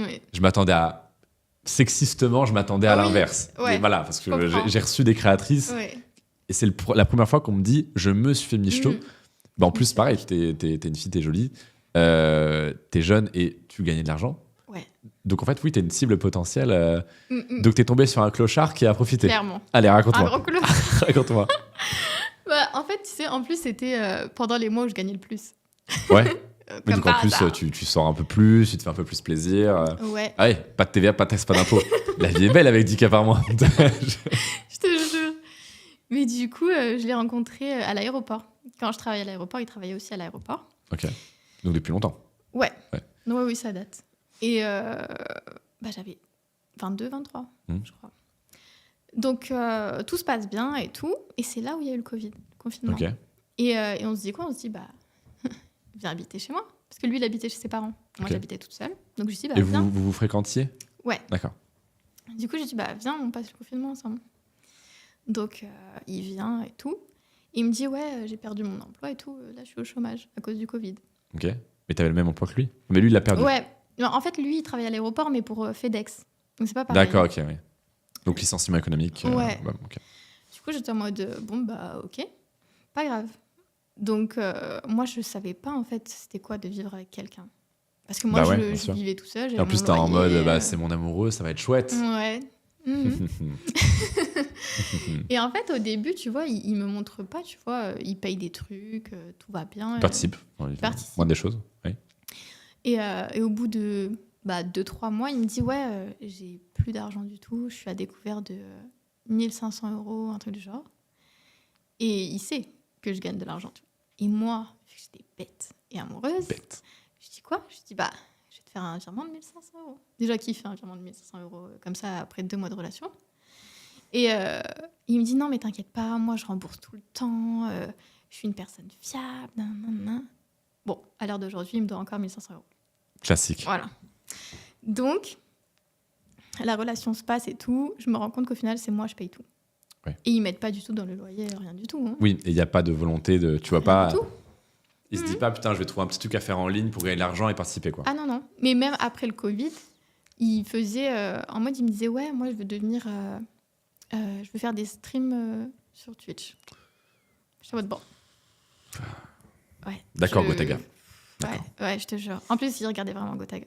Oui. Je m'attendais à... Sexistement, je m'attendais à l'inverse. Ouais, Mais voilà, parce que comprends. j'ai reçu des créatrices Ouais. et c'est la première fois qu'on me dit « je me suis fait michto ». Bah, en plus, pareil, t'es une fille, t'es jolie, t'es jeune et tu gagnais de l'argent. Ouais. Donc en fait, oui, t'es une cible potentielle. Donc t'es tombé sur un clochard qui a profité. Clairement. Allez, raconte-moi. Un gros clochard. Raconte-moi. Bah, en fait, tu sais, en plus, c'était pendant les mois où je gagnais le plus. Ouais. Comme Mais donc en par plus, hasard. tu sors un peu plus, tu te fais un peu plus plaisir. Ouais. Ah ouais, pas de TVA, pas de taxe, pas d'impôt. La vie est belle avec 10K par mois. Je te jure. Mais du coup, je l'ai rencontré à l'aéroport. Quand je travaillais à l'aéroport, il travaillait aussi à l'aéroport. Ok. Donc depuis longtemps. Ouais. Ouais. Non, oui, ça date. Et bah, j'avais 22, 23, je crois. Donc, tout se passe bien et tout. Et c'est là où il y a eu le Covid, le confinement. Ok. Et on se dit quoi ? On se dit, bah, viens habiter chez moi. Parce que lui, il habitait chez ses parents. Moi, Ok. j'habitais toute seule. Donc, je lui dis, bah, Et viens. vous fréquentiez ? Ouais. D'accord. Du coup, j'ai dit, bah, viens, on passe le confinement ensemble. Donc, il vient et tout. Il me dit, ouais, j'ai perdu mon emploi et tout. Là, je suis au chômage à cause du Covid. Ok. Mais t'avais le même emploi que lui ? Mais lui, il l'a perdu. Ouais. Non, en fait, lui, il travaille à l'aéroport, mais pour FedEx. Donc, c'est pas pareil. D'accord, ok, oui. Donc licenciement économique. Ouais. Ok. Du coup, j'étais en mode, bon, bah, ok, pas grave. Donc, moi, je savais pas, en fait, c'était quoi de vivre avec quelqu'un. Parce que moi, Bah ouais, bien je sûr. vivais tout seul. Et en plus, t'es en mode, bah, c'est mon amoureux, ça va être chouette. Ouais. Mhm. Et en fait, au début, tu vois, il me montre pas, tu vois, il paye des trucs, tout va bien. Il participe. Participe. Moins des choses. Oui. Et au bout de 2-3 mois, il me dit, ouais, j'ai plus d'argent du tout, je suis à découvert de 1500 €, un truc du genre. Et il sait que je gagne de l'argent. Tu vois. Et moi, vu que j'étais bête et amoureuse, je dis quoi ? Je dis, bah, je vais te faire un virement de 1500 €. Déjà, qui fait un virement de 1500 € comme ça après 2 mois de relation ? Et il me dit, non, mais t'inquiète pas, moi, je rembourse tout le temps, je suis une personne fiable, nanana. Bon, à l'heure d'aujourd'hui, il me doit encore 1500 €. Classique. Voilà. Donc, la relation se passe et tout. Je me rends compte qu'au final, c'est moi, je paye tout. Ouais. Et ils m'aident pas du tout dans le loyer, rien du tout. Hein. Oui, et il n'y a pas de volonté de. Tu vois Rien pas. du tout. Il se dit pas, putain, je vais trouver un petit truc à faire en ligne pour gagner de l'argent et participer, quoi. Ah non, non. Mais même après le Covid, il faisait. En mode, il me disait, ouais, moi, je veux devenir. Je veux faire des streams sur Twitch. Je suis en mode, bon. Ouais. D'accord, Gotaga. Ouais, je te jure. En plus, il regardait vraiment Gotaga.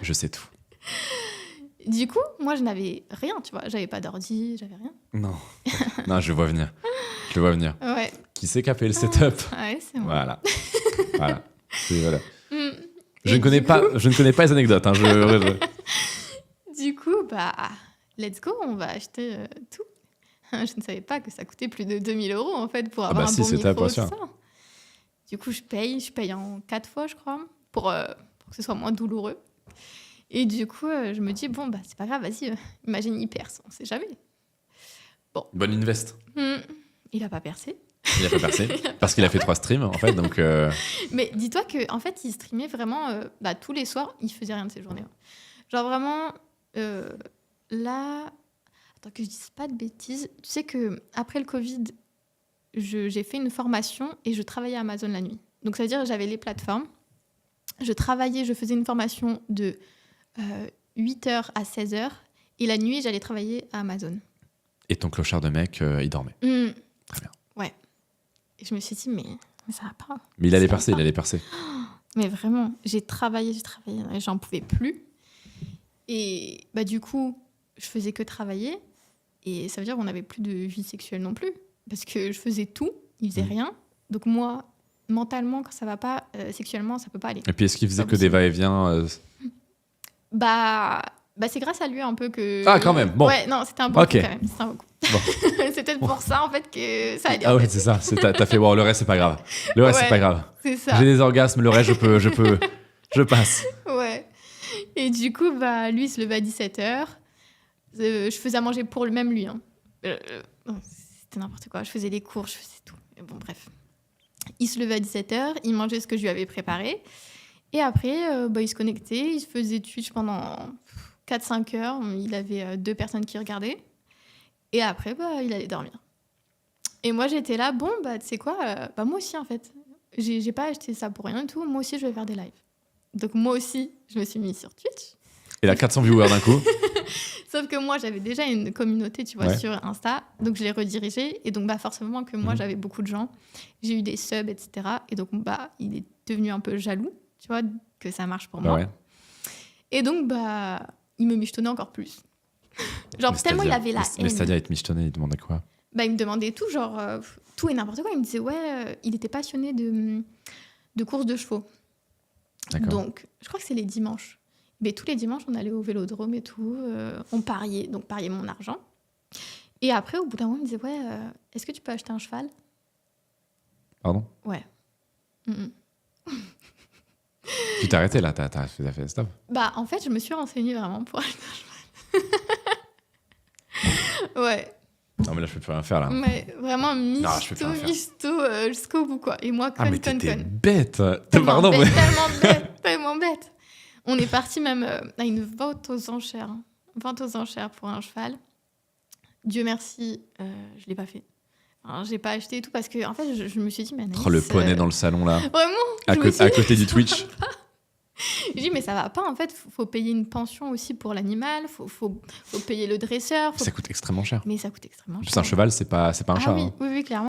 Je sais tout. Du coup, moi, je n'avais rien, tu vois. J'avais pas d'ordi, j'avais rien. Non. Non, je le vois venir. Je le vois venir. Ouais. Qui c'est qui a fait le setup ? Ouais, c'est moi. Voilà. Voilà. Voilà. Je Et ne connais pas les anecdotes. Hein. Du coup, bah, let's go, on va acheter tout. Je ne savais pas que ça coûtait plus de 2000 € en fait pour avoir un bon micro, tout ça. Du coup, je paye en 4 fois, je crois, pour que ce soit moins douloureux. Et du coup, je me dis, bon, bah, c'est pas grave, vas-y, imagine, il perce, on sait jamais. Bon. Bonne invest. Il a pas percé. Il a pas percé parce qu'il a fait 3 streams, en fait, donc... Mais dis-toi qu'en fait, il streamait vraiment tous les soirs, il faisait rien de ces journées. Genre vraiment, là... Attends, que je dise pas de bêtises. Tu sais qu'après le Covid, j'ai fait une formation et je travaillais à Amazon la nuit. Donc, ça veut dire que j'avais les plateformes. Je faisais une formation de 8h à 16h. Et la nuit, j'allais travailler à Amazon. Et ton clochard de mec, il dormait. Très bien. Ouais. Et je me suis dit, mais ça va pas. Mais il allait percer. Mais vraiment, j'ai travaillé, et j'en pouvais plus. Et bah, du coup, je faisais que travailler. Et ça veut dire qu'on n'avait plus de vie sexuelle non plus. Parce que je faisais tout, il faisait rien. Donc moi, mentalement, quand ça va pas, sexuellement, ça peut pas aller. Et puis, est-ce qu'il faisait que des va-et-vient Bah, c'est grâce à lui un peu que... Ah, quand même, bon. Ouais, non, c'était un bon coup Ok. quand même. C'était un bon coup. Bon. C'est peut-être pour ça, en fait, que ça allait. Ah ouais, c'est ça. T'as fait, wow, le reste, c'est pas grave. Le reste, c'est pas grave. C'est ça. J'ai des orgasmes, le reste, je passe. Ouais. Et du coup, bah, lui, il se levait à 17h. Je faisais à manger pour même lui. Hein. C'était n'importe quoi. Je faisais les cours, je faisais tout. Et bon, bref. Il se levait à 17h, il mangeait ce que je lui avais préparé. Et après, il se connectait, il se faisait Twitch pendant 4-5 heures. Il avait 2 personnes qui regardaient. Et après, il allait dormir. Et moi, j'étais là, bon, tu sais quoi, moi aussi, en fait. J'ai pas acheté ça pour rien du tout. Moi aussi, je vais faire des lives. Donc, moi aussi, je me suis mise sur Twitch. Et là, 400 viewers d'un coup. Sauf que moi, j'avais déjà une communauté, tu vois, Ouais. sur Insta. Donc, je l'ai redirigé. Et donc, forcément que moi, j'avais beaucoup de gens. J'ai eu des subs, etc. Et donc, il est devenu un peu jaloux, tu vois, que ça marche pour moi. Ouais. Et donc, il me michetonnait encore plus. Genre, Mais tellement il avait la Mais haine. c'est-à-dire, il te michetonné, il demandait quoi? Il me demandait tout, genre, tout et n'importe quoi. Il me disait, il était passionné de courses de chevaux. D'accord. Donc, je crois que c'est les dimanches. Mais tous les dimanches, on allait au vélodrome et tout. On pariait, donc pariait mon argent. Et après, au bout d'un moment, il me disait, est-ce que tu peux acheter un cheval? Pardon? Ouais. Mm-mm. Tu t'es arrêté là, t'as fait stop. En fait, je me suis renseignée vraiment pour acheter un cheval. Ouais. Non, mais là, je peux plus rien faire là. Mais vraiment, je peux pas le misto jusqu'au bout, quoi. Et moi, Ah, mais conne. t'étais bête. Tellement Pardon, bête, mais... tellement bête. On est parti même à une vente aux enchères. Vente aux enchères pour un cheval. Dieu merci, je ne l'ai pas fait. Enfin, je n'ai pas acheté et tout parce que en fait, je me suis dit, mais Anaïs, Oh, le poney dans le salon là. Vraiment À côté du Twitch. J'ai dit, mais ça va pas, en fait, faut payer une pension aussi pour l'animal, faut payer le dresseur. Ça coûte extrêmement cher. Mais ça coûte extrêmement En cher. plus, un cheval, c'est pas un chat. Oui, hein. oui, clairement.